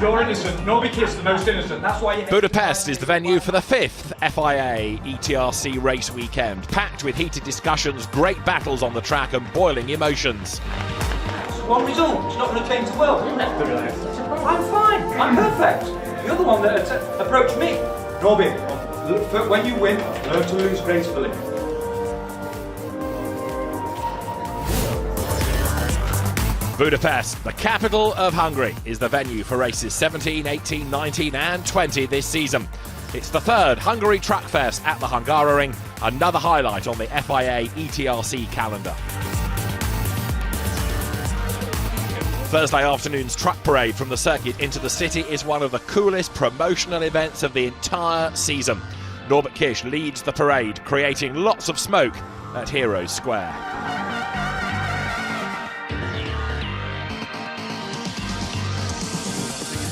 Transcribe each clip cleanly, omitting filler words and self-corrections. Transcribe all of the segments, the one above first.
You're innocent. Nobody kissed the most innocent. That's why you... Budapest is the venue for the 5th FIA ETRC race weekend, packed with heated discussions, great battles on the track and boiling emotions. One result. It's not going to change the world. You don't have to relax. I'm fine. I'm perfect. You're the one that approached me. Robin, when you win, learn to lose gracefully. Budapest, the capital of Hungary, is the venue for races 17, 18, 19 and 20 this season. It's the 3rd Hungary Truck Fest at the Hungaroring, another highlight on the FIA ETRC calendar. Thursday afternoon's truck parade from the circuit into the city is one of the coolest promotional events of the entire season. Norbert Kish leads the parade, creating lots of smoke at Heroes Square.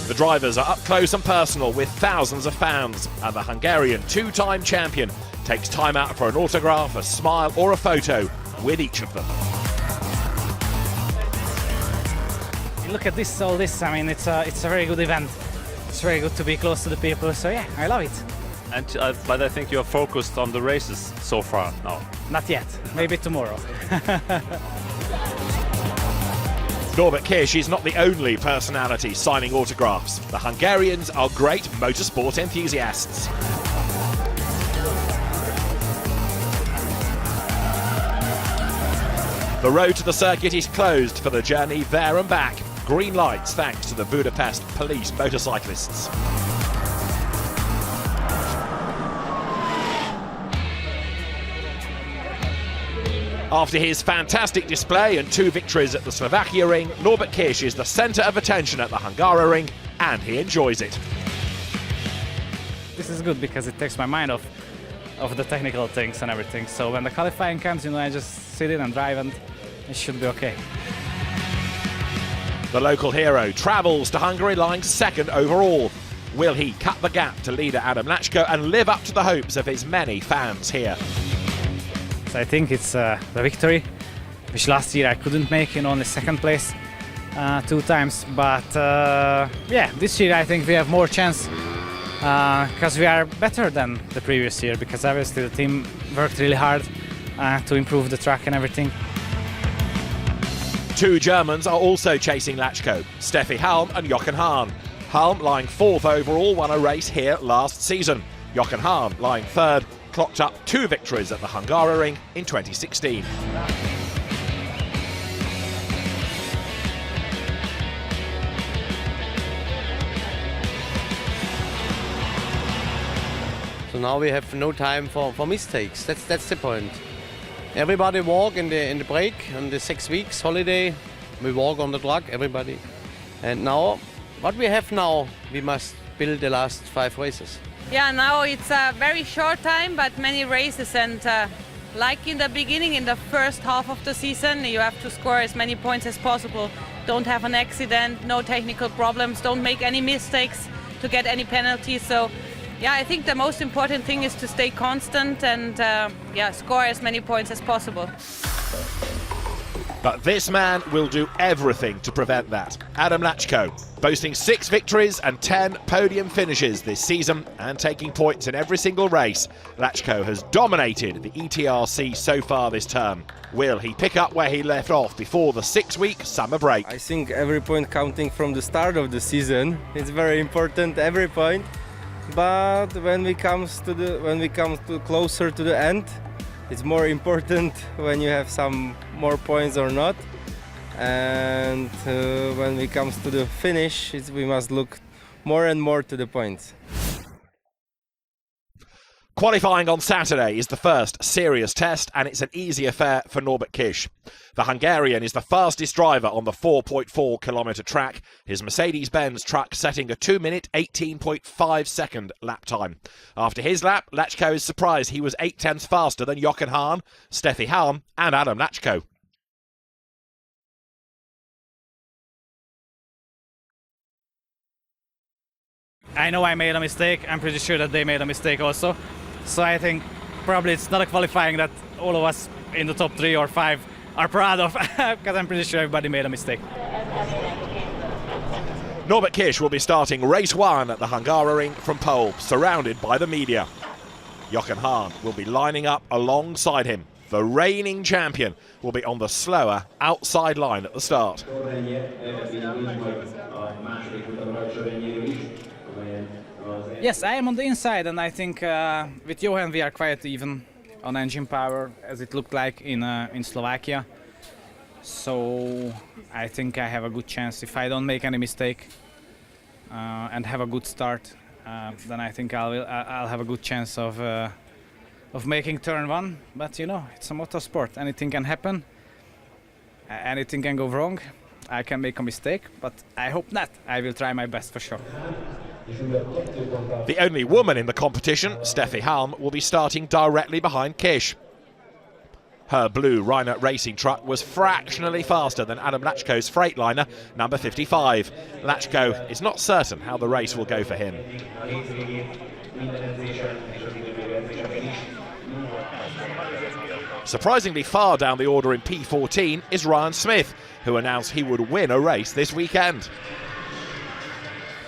The drivers are up close and personal with thousands of fans, and the Hungarian 2-time champion takes time out for an autograph, a smile or a photo with each of them. Look at this, all this, I mean, it's a very good event. It's very good to be close to the people, so yeah, I love it. And but I think you are focused on the races so far now. Not yet, maybe tomorrow. Norbert Kish is not the only personality signing autographs. The Hungarians are great motorsport enthusiasts. The road to the circuit is closed for the journey there and back. Green lights thanks to the Budapest police motorcyclists. After his fantastic display and 2 victories at the Slovakia ring, Norbert Kish is the centre of attention at the Hungaroring, and he enjoys it. This is good because it takes my mind off of the technical things and everything. So when the qualifying comes, I just sit in and drive and it should be okay. The local hero travels to Hungary lying 2nd overall. Will he cut the gap to leader Adam Lachko and live up to the hopes of his many fans here? So I think it's the victory, which last year I couldn't make in only 2nd place 2 times. But yeah, this year I think we have more chance because we are better than the previous year, because obviously the team worked really hard to improve the track and everything. 2 Germans are also chasing Lachko, Steffi Halm and Jochen Hahn. Halm, lying 4th overall, won a race here last season. Jochen Hahn, lying 3rd, clocked up 2 victories at the Hungaroring in 2016. So now we have no time for mistakes. That's the point. Everybody walk in the break, on the 6 weeks holiday. We walk on the track, everybody. And now, what we have now, we must build the last 5 races. Yeah, now it's a very short time, but many races, and like in the beginning, in the first half of the season, you have to score as many points as possible. Don't have an accident, no technical problems, don't make any mistakes to get any penalties. So yeah, I think the most important thing is to stay constant and yeah, score as many points as possible. But this man will do everything to prevent that. Adam Lachko, boasting 6 victories and 10 podium finishes this season and taking points in every single race. Lachko has dominated the ETRC so far this term. Will he pick up where he left off before the 6-week summer break? I think every point counting from the start of the season, it's very important, every point. But when we come closer to the end, it's more important when you have some more points or not. And when it comes to the finish, we must look more and more to the points. Qualifying on Saturday is the first serious test, and it's an easy affair for Norbert Kish. The Hungarian is the fastest driver on the 4.4-kilometre track, his Mercedes-Benz truck setting a 2-minute 18.5-second lap time. After his lap, Lachko is surprised he was 0.8 faster than Jochen Hahn, Steffi Halm and Adam Lachko. I know I made a mistake. I'm pretty sure that they made a mistake also. So I think probably it's not a qualifying that all of us in the top 3 or 5 are proud of, because I'm pretty sure everybody made a mistake. Norbert Kish will be starting race 1 at the Hungaroring from pole, surrounded by the media. Jochen Hahn will be lining up alongside him. The reigning champion will be on the slower outside line at the start. Yes, I am on the inside, and I think with Johan we are quite even on engine power, as it looked like in Slovakia. So I think I have a good chance if I don't make any mistake and have a good start. Then I think I'll have a good chance of making turn 1. But you know, it's a motorsport. Anything can happen. Anything can go wrong. I can make a mistake, but I hope not. I will try my best for sure. The only woman in the competition, Steffi Halm, will be starting directly behind Kish. Her blue Reiner racing truck was fractionally faster than Adam Lachko's Freightliner, number 55. Lachko is not certain how the race will go for him. Surprisingly far down the order in P14 is Ryan Smith, who announced he would win a race this weekend.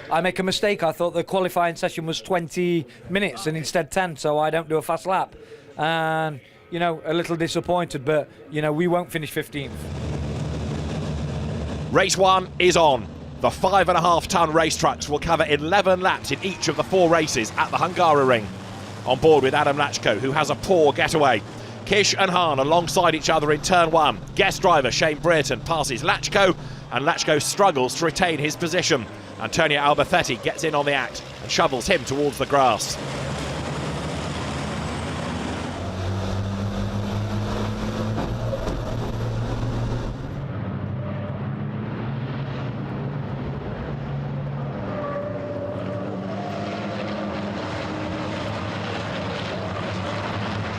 I make a mistake. I thought the qualifying session was 20 minutes and instead 10, so I don't do a fast lap. And, you know, a little disappointed, but, you know, we won't finish 15th. Race 1 is on. The 5.5-ton race trucks will cover 11 laps in each of the 4 races at the Hungaroring. On board with Adam Lachko, who has a poor getaway. Kish and Hahn alongside each other in turn 1. Guest driver Shane Brereton passes Lachko, and Lachko struggles to retain his position. Antonio Alberthetti gets in on the act and shovels him towards the grass.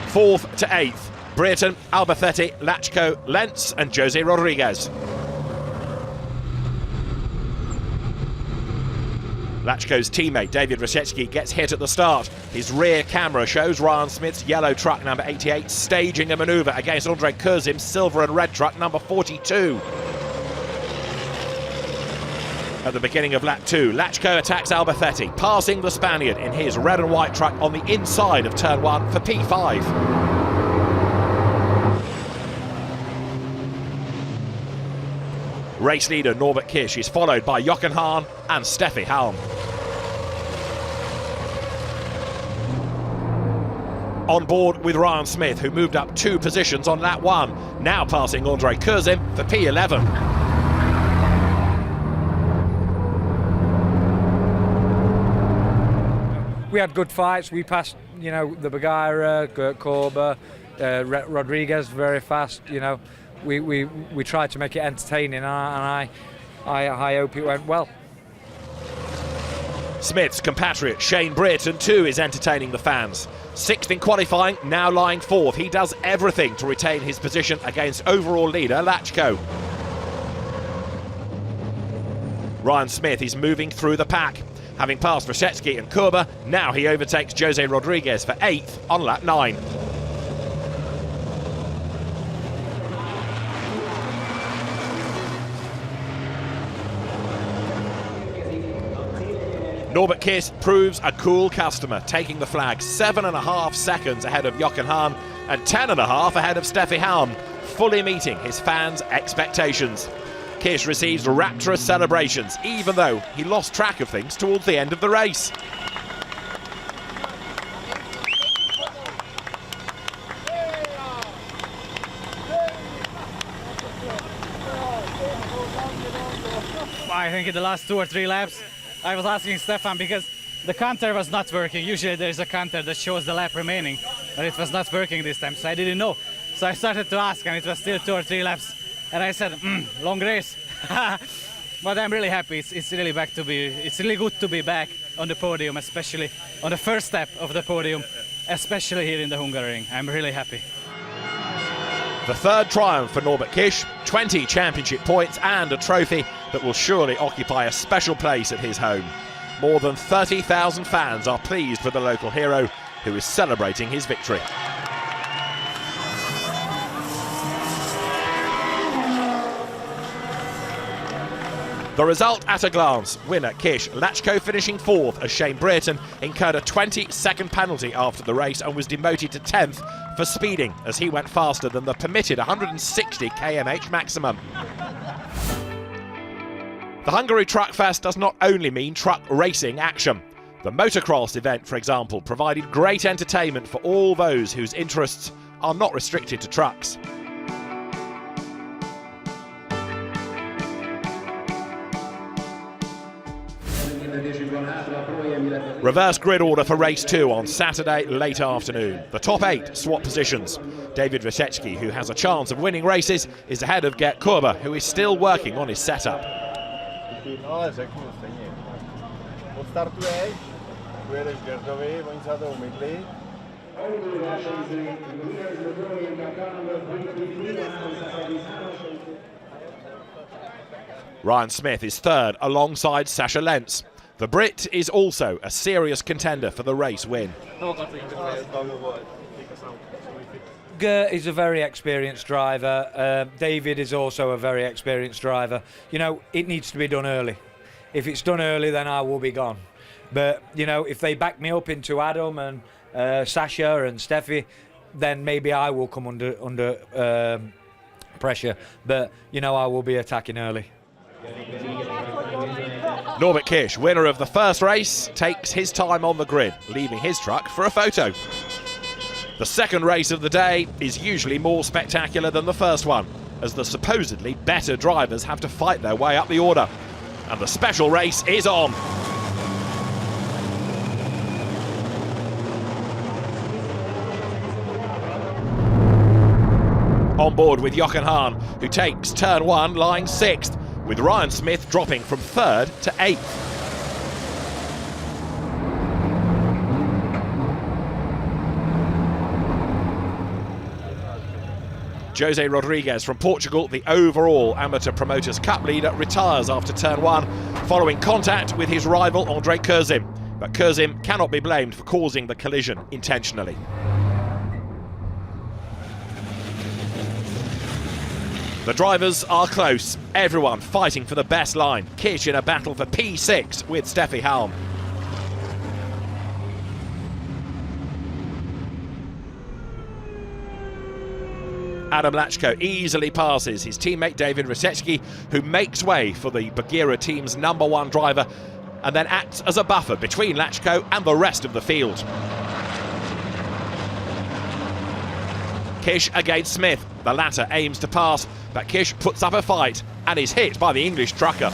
Fourth to 8th, Brereton, Alberthetti, Lachko, Lentz and Jose Rodriguez. Lachko's teammate David Rosiecki gets hit at the start. His rear camera shows Ryan Smith's yellow truck number 88 staging a manoeuvre against Andrei Kurzim's silver and red truck number 42. At the beginning of lap 2, Lachko attacks Alberthetti, passing the Spaniard in his red and white truck on the inside of turn 1 for P5. Race leader Norbert Kish is followed by Jochen Hahn and Steffi Halm. On board with Ryan Smith, who moved up 2 positions on lap 1, now passing Andrei Kurzim for P11. We had good fights. We passed, you know, the Bagheera, Gert Korber, Rodriguez very fast. You know, we tried to make it entertaining, and I hope it went well. Smith's compatriot Shane Brereton too is entertaining the fans. 6th in qualifying, now lying 4th. He does everything to retain his position against overall leader Lachko. Ryan Smith is moving through the pack. Having passed Rosiecki and Korber, now he overtakes Jose Rodriguez for 8th on lap 9. Norbert Kish proves a cool customer, taking the flag 7.5 seconds ahead of Jochen Hahn and 10.5 ahead of Steffi Halm, fully meeting his fans' expectations. Kish receives rapturous celebrations, even though he lost track of things towards the end of the race. I think in the last 2 or 3 laps, I was asking Stefan because the counter was not working. Usually there is a counter that shows the lap remaining, but it was not working this time, so I didn't know. So I started to ask, and it was still 2 or 3 laps. And I said, long race. But I'm really happy. It's really it's really good to be back on the podium, especially on the first step of the podium, especially here in the Hungaroring. I'm really happy. The 3rd triumph for Norbert Kish, 20 championship points and a trophy that will surely occupy a special place at his home. More than 30,000 fans are pleased with the local hero, who is celebrating his victory. The result at a glance. Winner Kish. Lachko finishing 4th as Shane Brereton incurred a 20-second penalty after the race and was demoted to 10th for speeding as he went faster than the permitted 160 km/h maximum. The Hungary Truck Fest does not only mean truck racing action. The motocross event, for example, provided great entertainment for all those whose interests are not restricted to trucks. Reverse grid order for race 2 on Saturday late afternoon. The top 8 swap positions. David Wysecki, who has a chance of winning races, is ahead of Gert Korber, who is still working on his setup. Ryan Smith is 3rd alongside Sasha Lentz. The Brit is also a serious contender for the race win. Gert is a very experienced driver. David is also a very experienced driver. You know, it needs to be done early. If it's done early, then I will be gone. But, you know, if they back me up into Adam and Sasha and Steffi, then maybe I will come under pressure. But, you know, I will be attacking early. Norbert Kish, winner of the first race, takes his time on the grid, leaving his truck for a photo. The second race of the day is usually more spectacular than the first one, as the supposedly better drivers have to fight their way up the order. And the special race is on. On board with Jochen Hahn, who takes turn 1 lying 6th, with Ryan Smith dropping from 3rd to 8th. Jose Rodriguez from Portugal, the overall Amateur Promoters Cup leader, retires after turn 1 following contact with his rival Andre Kurzim. But Kurzim cannot be blamed for causing the collision intentionally. The drivers are close, everyone fighting for the best line. Kish in a battle for P6 with Steffi Halm. Adam Lachko easily passes his teammate David Wysecki, who makes way for the Bagheera team's #1 driver and then acts as a buffer between Lachko and the rest of the field. Kish against Smith. The latter aims to pass, but Kish puts up a fight and is hit by the English trucker.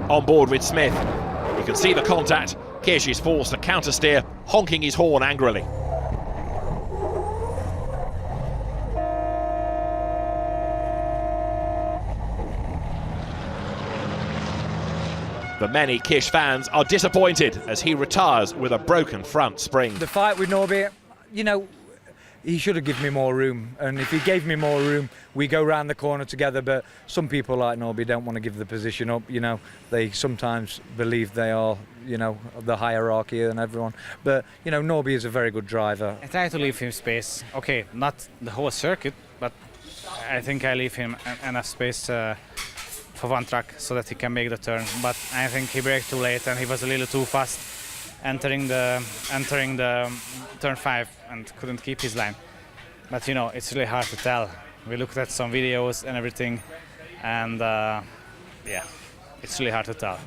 On board with Smith. You can see the contact. Kish is forced to counter-steer, honking his horn angrily. The many Kish fans are disappointed as he retires with a broken front spring. The fight with Norby, you know, he should have given me more room. And if he gave me more room, we go round the corner together. But some people like Norby don't want to give the position up. You know, they sometimes believe they are, you know, the hierarchy and everyone. But, you know, Norby is a very good driver. I try to leave him space. Okay, not the whole circuit, but I think I leave him enough space for one track so that he can make the turn. But I think he braked too late and he was a little too fast entering the turn 5 and couldn't keep his line. But you know, it's really hard to tell. We looked at some videos and everything, and yeah, it's really hard to tell.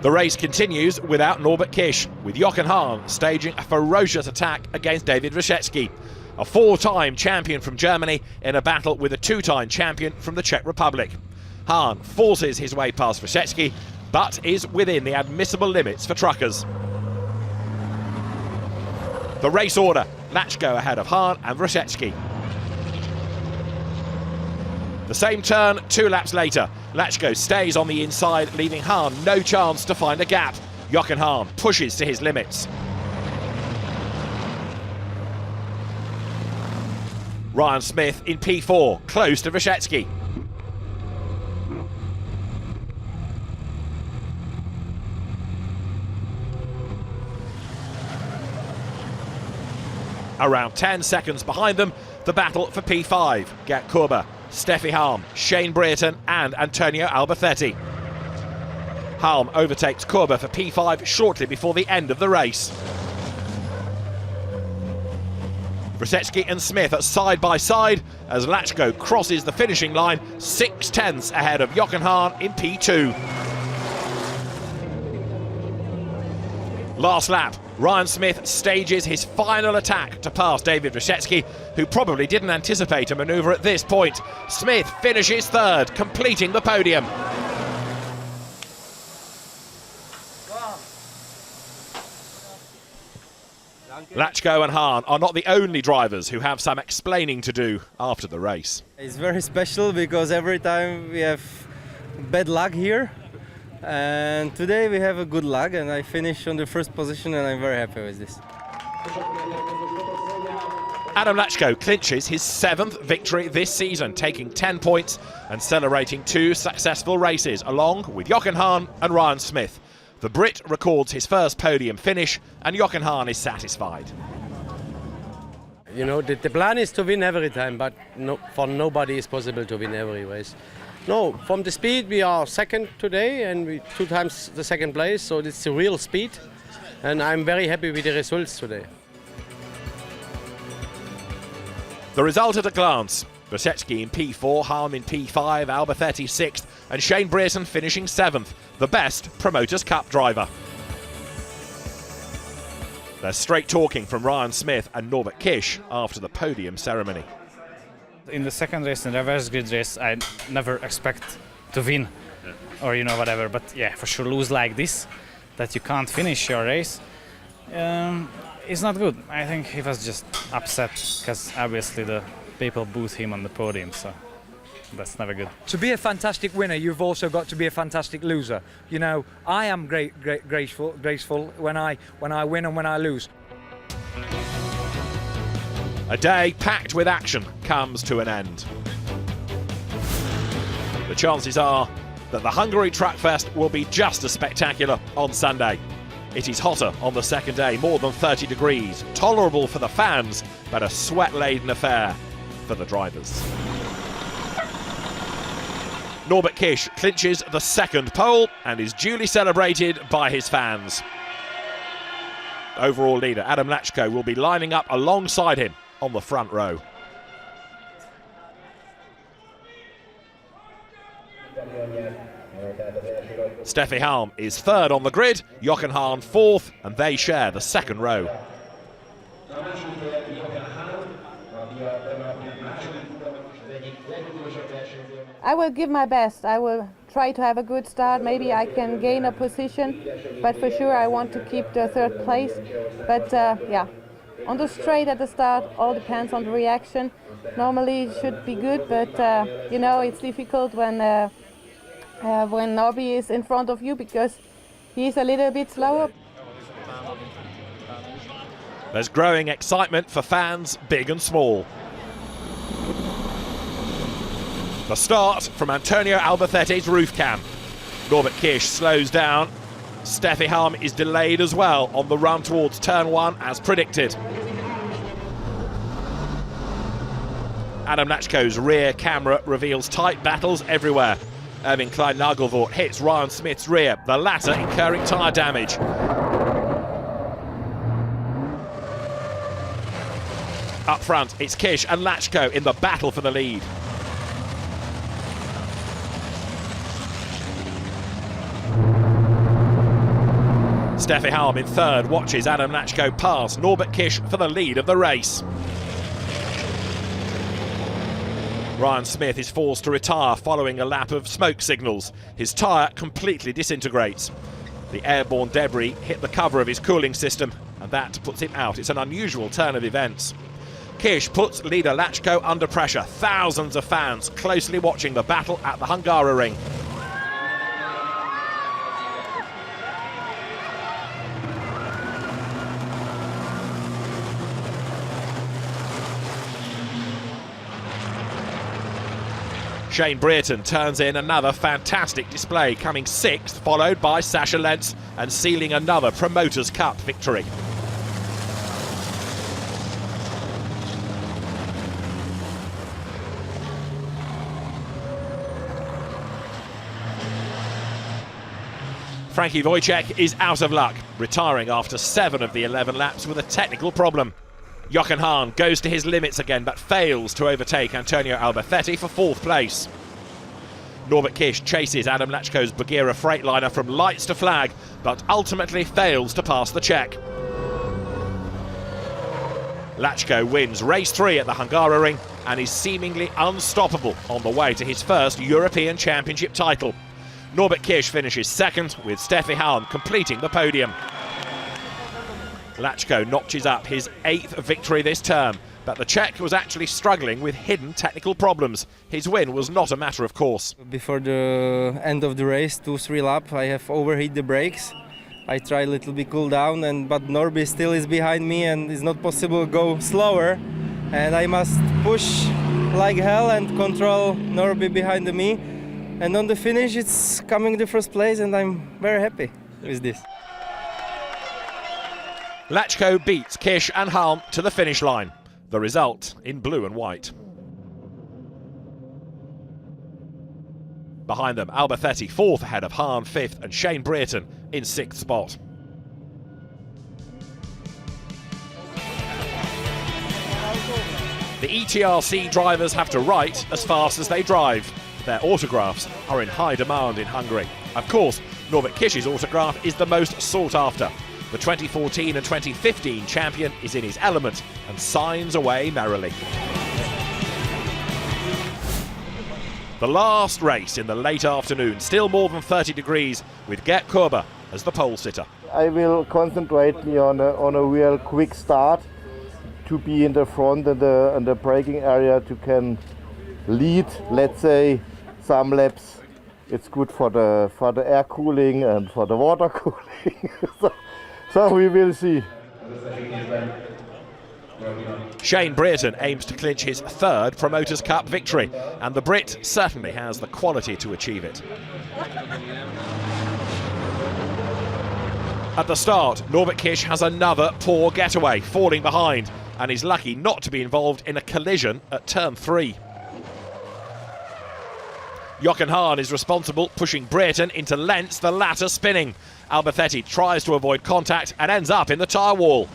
The race continues without Norbert Kish, with Jochen Hahn staging a ferocious attack against David Wysecki, a 4-time champion from Germany in a battle with a 2-time champion from the Czech Republic. Hahn forces his way past Wysecki, but is within the admissible limits for truckers. The race order, Lachko ahead of Hahn and Wysecki. The same turn 2 laps later. Lachko stays on the inside, leaving Hahn no chance to find a gap. Jochen Hahn pushes to his limits. Ryan Smith in P4, close to Wysecki. Around 10 seconds behind them, The battle for P5, Gert Korber, Steffi Halm, Shane Brereton and Antonio Alberthetti. Halm overtakes Korber for P5 shortly before the end of the race. Brzezinski and Smith are side by side as Lachko crosses the finishing line 6/10 ahead of Jochen Hahn in P2. Last lap, Ryan Smith stages his final attack to pass David Brzezinski, who probably didn't anticipate a manoeuvre at this point. Smith finishes third, completing the podium. Lachko and Hahn are not the only drivers who have some explaining to do after the race. It's very special because every time we have bad luck here. And today we have a good luck and I finished on the first position and I'm very happy with this. Adam Lachko clinches his 7th victory this season, taking 10 points and celebrating 2 successful races along with Jochen Hahn and Ryan Smith. The Brit records his first podium finish and Jochen Hahn is satisfied. You know, the plan is to win every time, but no, for nobody is possible to win every race. No, from the speed we are second today and we 2 times the second place, so it's the real speed. And I'm very happy with the results today. The result at a glance: Brzezinski in P4, Halm in P5, Alberthetti 6th and Shane Brereton finishing 7th, the best Promoters Cup driver. There's straight talking from Ryan Smith and Norbert Kish after the podium ceremony. In the second race, in the reverse grid race, I never expect to win or whatever, but yeah, for sure lose like this, that you can't finish your race, it's not good. I think he was just upset because obviously the people booed him on the podium, so that's never good. To be a fantastic winner, you've also got to be a fantastic loser. You know, I am graceful when I win and when I lose. A day packed with action comes to an end. The chances are that the Hungary Track Fest will be just as spectacular on Sunday. It is hotter on the second day, more than 30 degrees, tolerable for the fans, but a sweat-laden affair for the drivers. Norbert Kish clinches the second pole and is duly celebrated by his fans. Overall leader Adam Lachko will be lining up alongside him on the front row. Steffi Halm is third on the grid, Jochen Hahn 4th, and they share the second row. I will give my best. I will try to have a good start. Maybe I can gain a position, but for sure I want to keep the 3rd place. But yeah, on the straight at the start, all depends on the reaction. Normally it should be good, but it's difficult when Norby is in front of you because he's a little bit slower. There's growing excitement for fans big and small. The start from Antonio Alberthetti's roof cam. Norbert Kish slows down. Steffi Halm is delayed as well on the run towards turn 1 as predicted. Adam Lachko's rear camera reveals tight battles everywhere. Erwin Klein-Nagelvoort hits Ryan Smith's rear, the latter incurring tyre damage. Up front, it's Kish and Lachko in the battle for the lead. Steffi Halm in third watches Adam Lachko pass Norbert Kish for the lead of the race. Ryan Smith is forced to retire following a lap of smoke signals. His tyre completely disintegrates. The airborne debris hit the cover of his cooling system and that puts him out. It's an unusual turn of events. Kish puts leader Lachko under pressure. Thousands of fans closely watching the battle at the Hungaroring. Shane Brereton turns in another fantastic display, coming 6th, followed by Sasha Lentz and sealing another Promoters Cup victory. Frankie Wojciech is out of luck, retiring after 7 of the 11 laps with a technical problem. Jochen Hahn goes to his limits again but fails to overtake Antonio Albacete for 4th place. Norbert Kish chases Adam Lachko's Bagheera Freightliner from lights to flag but ultimately fails to pass the check. Lachko wins race 3 at the Hungaroring and is seemingly unstoppable on the way to his first European Championship title. Norbert Kish finishes 2nd, with Steffi Hahn completing the podium. Lachko notches up his 8th victory this term, but the Czech was actually struggling with hidden technical problems. His win was not a matter of course. Before the end of the race, 2-3 lap, I have overheat the brakes. I try a little bit cool down, but Norby still is behind me and it's not possible to go slower. And I must push like hell and control Norby behind me. And on the finish, it's coming to first place and I'm very happy with this. Lachko beats Kish and Hahn to the finish line. The result in blue and white. Behind them, Albacete 4th ahead of Hahn 5th and Shane Brereton in 6th spot. The ETRC drivers have to write as fast as they drive. Their autographs are in high demand in Hungary. Of course, Norbert Kish's autograph is the most sought after. The 2014 and 2015 champion is in his element and signs away merrily. The last race in the late afternoon, still more than 30 degrees, with Gert Korber as the pole sitter. I will concentrate me on a real quick start to be in the front in the braking area to can lead, let's say, some laps. It's good for the air cooling and for the water cooling. So we will see. Shane Brereton aims to clinch his 3rd Promoters' Cup victory, and the Brit certainly has the quality to achieve it. At the start, Norbert Kish has another poor getaway, falling behind, and is lucky not to be involved in a collision at turn 3. Jochen Hahn is responsible, pushing Brereton into lengths, the latter spinning. Albacete tries to avoid contact and ends up in the tyre wall.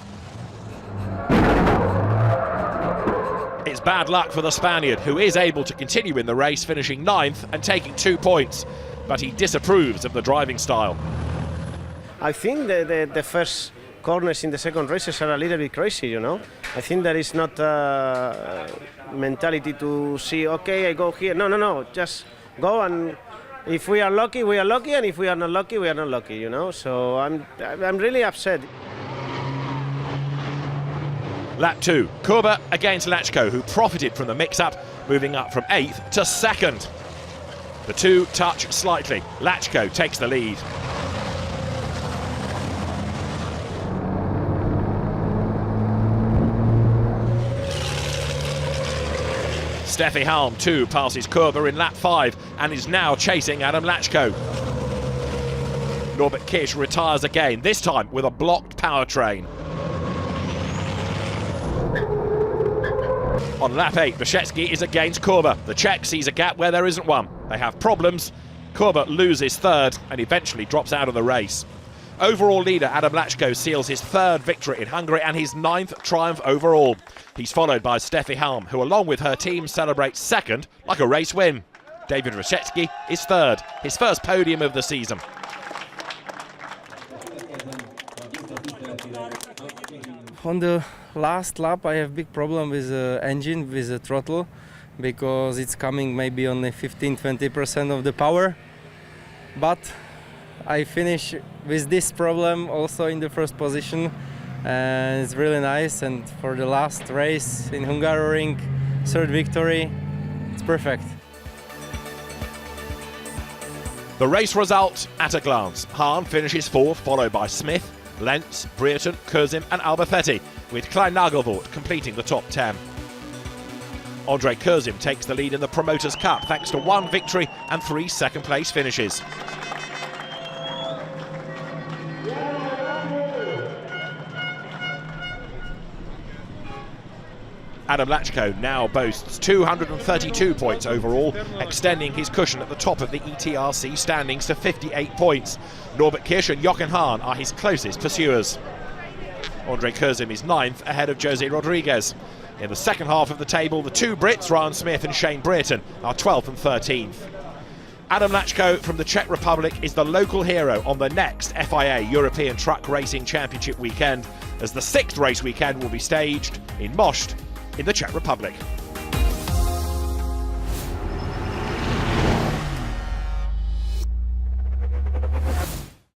It's bad luck for the Spaniard, who is able to continue in the race, finishing 9th and taking 2 points. But he disapproves of the driving style. I think the first corners in the second races are a little bit crazy, you know. I think there is not a mentality to see, okay, I go here. No, just go, and if we are lucky, we are lucky, and if we are not lucky, we are not lucky, you know. So I'm really upset. Lap 2, Korber against Lachko, who profited from the mix-up, moving up from 8th to 2nd. The two touch slightly. Lachko takes the lead. Steffi Hahn too passes Korber in lap 5 and is now chasing Adam Lachko. Norbert Kish retires again, this time with a blocked powertrain. On lap 8, Brzezicki is against Korber. The Czech sees a gap where there isn't one. They have problems. Korber loses 3rd and eventually drops out of the race. Overall leader Adam Lachko seals his 3rd victory in Hungary and his 9th triumph overall. He's followed by Steffi Hahn, who along with her team celebrates 2nd like a race win. David Brzezicki is 3rd, his first podium of the season. On the last lap I have big problem with the engine, with the throttle, because it's coming maybe only 15-20% of the power. But I finish with this problem also in the first position, and it's really nice. And for the last race in Hungaroring, 3rd victory, it's perfect. The race result at a glance. Hahn finishes 4th, followed by Smith, Lentz, Brereton, Kurzim and Albacete, with Klein Nagelvoort completing the top 10. Andre Kurzim takes the lead in the Promoters' Cup thanks to 1 victory and 3 second-place finishes. Adam Lachko now boasts 232 points overall, extending his cushion at the top of the ETRC standings to 58 points. Norbert Kirsch and Jochen Hahn are his closest pursuers. Andre Curzim is 9th ahead of Jose Rodriguez. In the second half of the table, the two Brits, Ryan Smith and Shane Brereton, are 12th and 13th. Adam Lachko from the Czech Republic is the local hero on the next FIA European Truck Racing Championship weekend, as the 6th race weekend will be staged in Most in the Czech Republic.